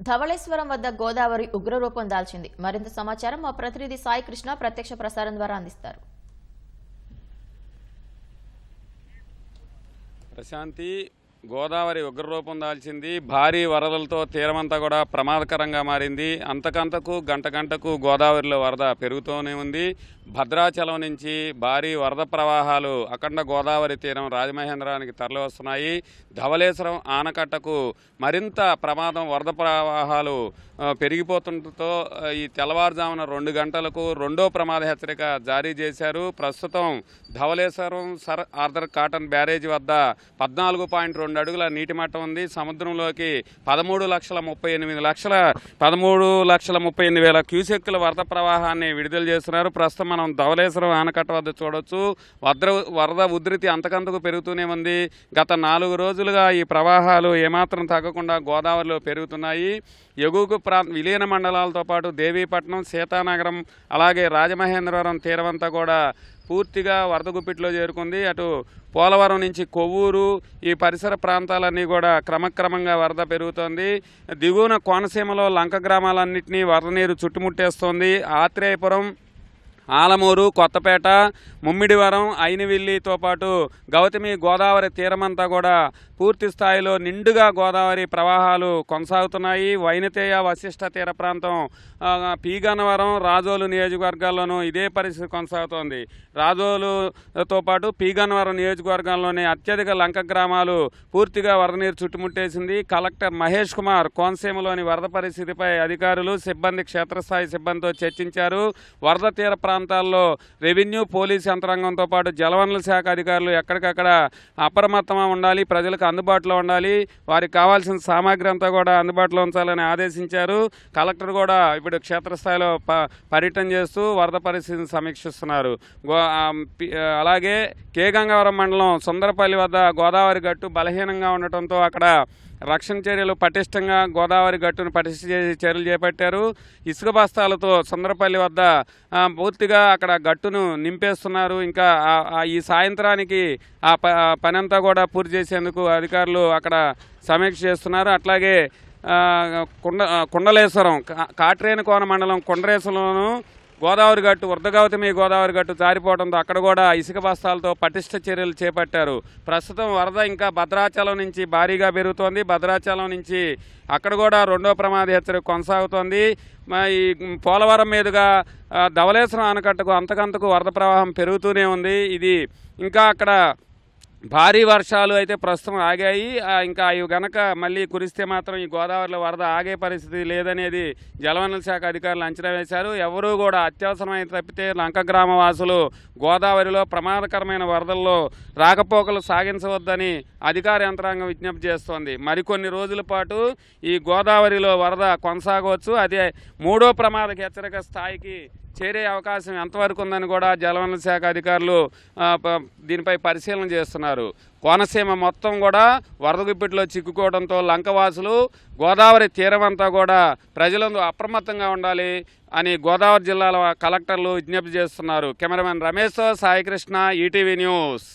ధవళేశ్వరం వద్ద గోదావరి ఉగ్రరూపం దాల్చింది. మరింత సమాచారం మా ప్రతినిధి సాయి కృష్ణ ప్రత్యక్ష ప్రసారం ద్వారా అందిస్తారు. ప్రశాంతి, గోదావరి ఉగ్రరూపం దాల్చింది. భారీ వరదలతో తీరమంతా కూడా ప్రమాదకరంగా మారింది. అంతకంతకు గంటకు గోదావరిలో వరద పెరుగుతూనే ఉంది. భద్రాచలం నుంచి భారీ వరద ప్రవాహాలు అఖండ గోదావరి తీరం రాజమహేంద్రానికి తరలి వస్తున్నాయి. ధవళేశ్వరం ఆనకట్టకు మరింత ప్రమాదం, వరద ప్రవాహాలు పెరిగిపోతుండటంతో ఈ తెల్లవారుజామున 2 గంటలకు రెండో ప్రమాద హెచ్చరిక జారీ చేశారు. ప్రస్తుతం Dhavaleswaram sir Arthur Cotton barrage వద్ద 14.2 అడుగుల నీటి మట్టం ఉంది. సముద్రంలోకి 13,38,000 క్యూసెక్కుల వరద ప్రవాహాన్ని విడుదల చేస్తున్నారు. ప్రస్తుతం మనం ధవళేశ్వరం ఆనకట్ట వద్ద చూడొచ్చు. వరద ఉధృతి అంతకంతకు పెరుగుతూనే ఉంది. గత 4 రోజులుగా ఈ ప్రవాహాలు ఏమాత్రం తగ్గకుండా గోదావరిలో పెరుగుతున్నాయి. ఎగువ విలీన మండలాలతో పాటు దేవీపట్నం, సీతానగరం, అలాగే రాజమహేంద్రవరం తీరమంతా కూడా పూర్తిగా వరద గుప్పిట్లో చేరుకుంది. అటు పోలవరం నుంచి కొవ్వూరు, ఈ పరిసర ప్రాంతాలన్నీ కూడా క్రమక్రమంగా వరద పెరుగుతోంది. దిగువన కోనసీమలో లంక గ్రామాలన్నింటినీ వరద నీరు చుట్టుముట్టేస్తోంది. ఆత్రేయపురం, ఆలమూరు, కొత్తపేట, ముమ్మిడివరం, అయినవిల్లితో పాటు గౌతమి గోదావరి తీరమంతా కూడా పూర్తి స్థాయిలో నిండుగా గోదావరి ప్రవాహాలు కొనసాగుతున్నాయి. వైనతేయ, వశిష్ట తీర ప్రాంతం, పీగన్నవరం, రాజోలు నియోజకవర్గాల్లోనూ ఇదే పరిస్థితి కొనసాగుతోంది. రాజోలుతో పాటు పీగన్నవరం నియోజకవర్గాల్లోని అత్యధిక లంక గ్రామాలు పూర్తిగా వరద నీరు చుట్టుముట్టేసింది. కలెక్టర్ మహేష్ కుమార్ కోనసీమలోని వరద పరిస్థితిపై అధికారులు, సిబ్బంది, క్షేత్రస్థాయి సిబ్బందితో చర్చించారు. వరద తీర ప్రాంతాల్లో రెవెన్యూ, పోలీసు యంత్రాంగంతో పాటు జలవనరుల శాఖ అధికారులు ఎక్కడికక్కడ అప్రమత్తంగా ఉండాలి, ప్రజలకు అందుబాటులో ఉండాలి, వారికి కావాల్సిన సామాగ్రి అంతా కూడా అందుబాటులో ఉంచాలని ఆదేశించారు. కలెక్టర్ కూడా ఇప్పుడు క్షేత్రస్థాయిలో పర్యటన చేస్తూ వరద పరిస్థితిని సమీక్షిస్తున్నారు. అలాగే గంగవరం మండలం సుందరపల్లి వద్ద గోదావరి గట్టు బలహీనంగా ఉండటంతో అక్కడ రక్షణ చర్యలు పటిష్టంగా గోదావరి గట్టును పటిష్ట చేసి చర్యలు చేపట్టారు. ఇసుక బస్తాలతో సుందరపల్లి వద్ద పూర్తిగా అక్కడ గట్టును నింపేస్తున్నారు. ఇంకా ఈ సాయంత్రానికి ఆ పనంతా కూడా పూర్తి చేసేందుకు అధికారులు అక్కడ సమీక్ష చేస్తున్నారు. అట్లాగే కుండలేశ్వరం, కాట్రేనికోన మండలం కుండలేశ్వరంలోనూ గోదావరి గట్టు, వృద్ధగౌతమి గోదావరి గట్టు జారిపోవడంతో అక్కడ కూడా ఇసుక బస్తాలతో పటిష్ట చర్యలు చేపట్టారు. ప్రస్తుతం వరద ఇంకా భద్రాచలం నుంచి భారీగా పెరుగుతోంది. భద్రాచలం నుంచి అక్కడ కూడా రెండో ప్రమాద హెచ్చరిక కొనసాగుతోంది. ఈ పోలవరం మీదుగా ధవళేశ్వరం ఆనకట్టకు అంతకంతకు వరద ప్రవాహం పెరుగుతూనే ఉంది. ఇది ఇంకా అక్కడ భారీ వర్షాలు అయితే ప్రస్తుతం ఆగాయి. ఇంకా అవి గనక మళ్ళీ కురిస్తే మాత్రం ఈ గోదావరిలో వరద ఆగే పరిస్థితి లేదనేది జలవనరుల శాఖ అధికారులు అంచనా వేశారు. ఎవరూ కూడా అత్యవసరమైన తప్పితే లంక గ్రామ వాసులు గోదావరిలో ప్రమాదకరమైన వరదల్లో రాకపోకలు సాగించవద్దని అధికార యంత్రాంగం విజ్ఞప్తి చేస్తోంది. మరికొన్ని రోజుల పాటు ఈ గోదావరిలో వరద కొనసాగవచ్చు. అదే 3వ ప్రమాద హెచ్చరిక స్థాయికి చేరే అవకాశం ఎంతవరకు ఉందని కూడా జలవనరుల శాఖ అధికారులు దీనిపై పరిశీలన చేస్తున్నారు. కోనసీమ మొత్తం కూడా వరద గుప్పిట్లో చిక్కుకోవడంతో లంకవాసులు, గోదావరి తీరమంతా కూడా ప్రజలందరూ అప్రమత్తంగా ఉండాలి అని గోదావరి జిల్లాల కలెక్టర్లు విజ్ఞప్తి చేస్తున్నారు. కెమెరామెన్ రమేష్తో సాయి కృష్ణ, ఈటీవీ న్యూస్.